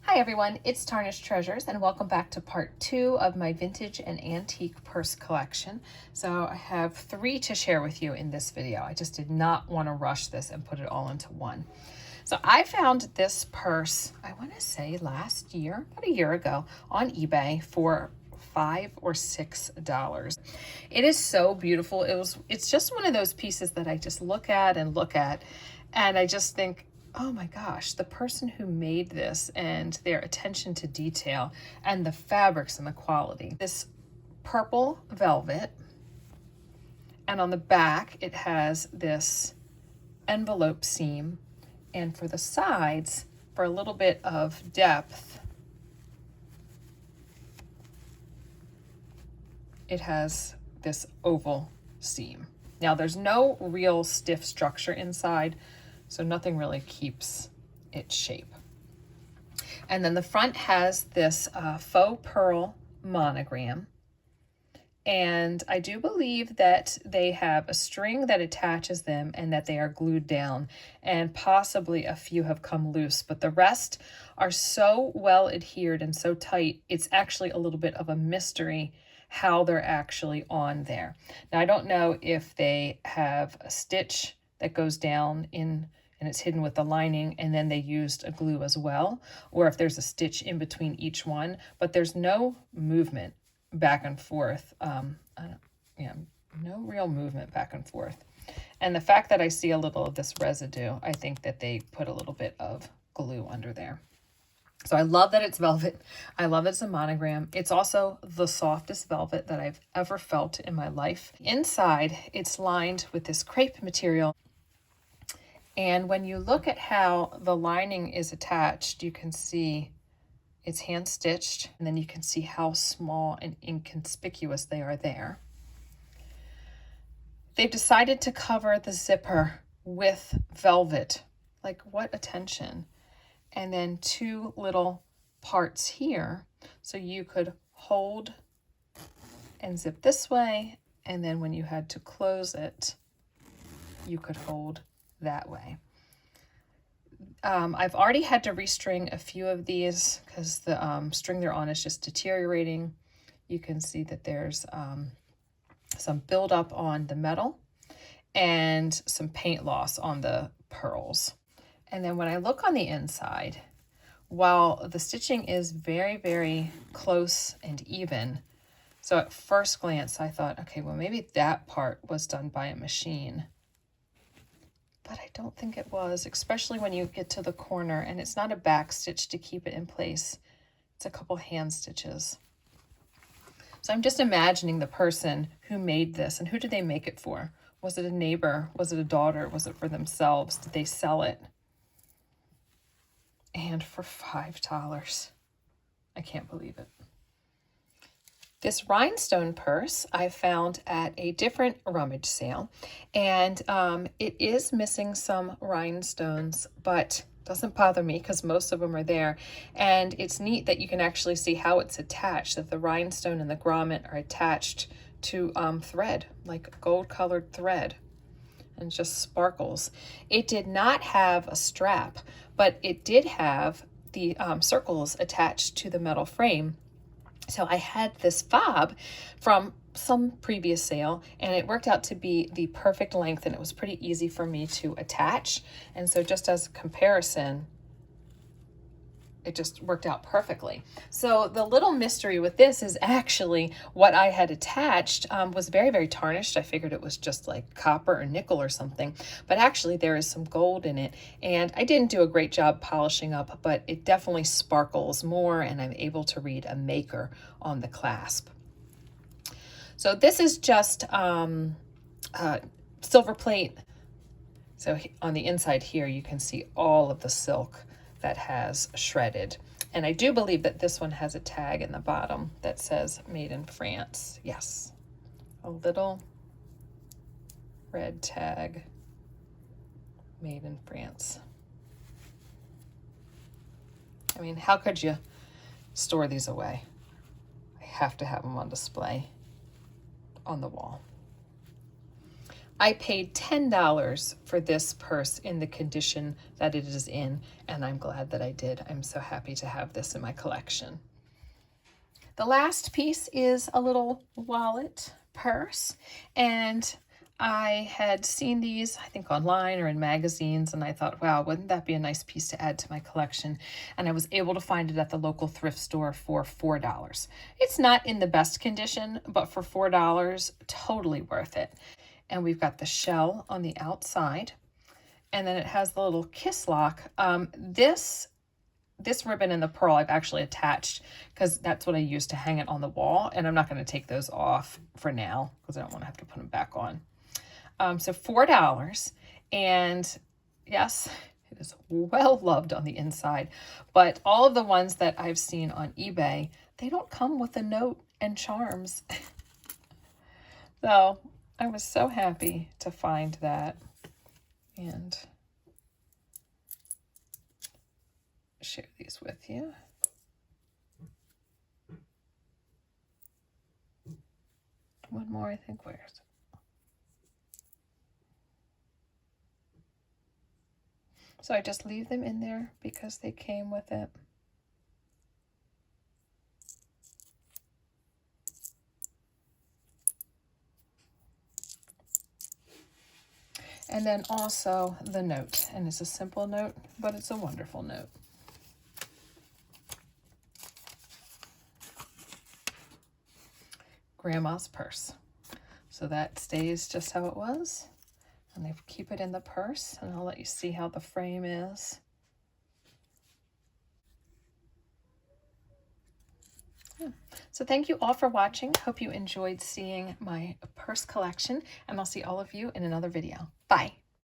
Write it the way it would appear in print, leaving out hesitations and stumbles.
Hi everyone, it's Tarnished Treasures and welcome back to part 2 of my vintage and antique purse collection. So I have 3 to share with you in this video. I just did not want to rush this and put it all into one. So I found this purse, I want to say last year, about a year ago, on eBay for $5 or $6. It is so beautiful. It's just one of those pieces that I just look at and I just think, oh my gosh, the person who made this and their attention to detail and the fabrics and the quality. This purple velvet, and on the back it has this envelope seam, and for the sides, for a little bit of depth, it has this oval seam. Now there's no real stiff structure inside, so nothing really keeps its shape. And then the front has this faux pearl monogram. And I do believe that they have a string that attaches them and that they are glued down, and possibly a few have come loose, but the rest are so well adhered and so tight, it's actually a little bit of a mystery how they're actually on there. Now, I don't know if they have a stitch that goes down in and it's hidden with the lining, and then they used a glue as well, or if there's a stitch in between each one, but there's no movement back and forth. No real movement back and forth. And the fact that I see a little of this residue, I think that they put a little bit of glue under there. So I love that it's velvet. I love that it's a monogram. It's also the softest velvet that I've ever felt in my life. Inside, it's lined with this crepe material. And when you look at how the lining is attached, you can see it's hand stitched, and then you can see how small and inconspicuous they are there. They've decided to cover the zipper with velvet. Like, what attention. And then 2 little parts here, so you could hold and zip this way, and then when you had to close it, you could hold that way. I've already had to restring a few of these because the string they're on is just deteriorating. You can see that there's some buildup on the metal and some paint loss on the pearls. And then when I look on the inside, while the stitching is very, very close and even, so at first glance I thought, okay, well maybe that part was done by a machine. But I don't think it was, especially when you get to the corner, and it's not a back stitch to keep it in place. It's a couple hand stitches. So I'm just imagining the person who made this, and who did they make it for? Was it a neighbor? Was it a daughter? Was it for themselves? Did they sell it? And for $5. I can't believe it. This rhinestone purse I found at a different rummage sale, and it is missing some rhinestones, but doesn't bother me because most of them are there. And it's neat that you can actually see how it's attached, that the rhinestone and the grommet are attached to thread, like gold colored thread, and just sparkles. It did not have a strap, but it did have the circles attached to the metal frame. So I had this fob from some previous sale, and it worked out to be the perfect length, and it was pretty easy for me to attach. And so just as a comparison, it just worked out perfectly. So the little mystery with this is actually what I had attached was very, very tarnished. I figured it was just like copper or nickel or something, but actually there is some gold in it, and I didn't do a great job polishing up, but it definitely sparkles more, and I'm able to read a maker on the clasp. So this is just silver plate. So on the inside here, you can see all of the silk that has shredded. And I do believe that this one has a tag in the bottom that says made in France. Yes, a little red tag, made in France. I mean, how could you store these away? I have to have them on display on the wall. I paid $10 for this purse in the condition that it is in, and I'm glad that I did. I'm so happy to have this in my collection. The last piece is a little wallet purse, and I had seen these, I think online or in magazines, and I thought, wow, wouldn't that be a nice piece to add to my collection? And I was able to find it at the local thrift store for $4. It's not in the best condition, but for $4, totally worth it. And we've got the shell on the outside, and then it has the little kiss lock. This ribbon and the pearl I've actually attached because that's what I use to hang it on the wall, and I'm not going to take those off for now because I don't want to have to put them back on. So $4, and yes, it is well loved on the inside, but all of the ones that I've seen on eBay, they don't come with a note and charms. So I was so happy to find that and share these with you. One more, I think. Where is it? So I just leave them in there because they came with it. And then also the note, and it's a simple note, but it's a wonderful note. Grandma's purse. So that stays just how it was. And I keep it in the purse, and I'll let you see how the frame is. So thank you all for watching. Hope you enjoyed seeing my purse collection, and I'll see all of you in another video. Bye.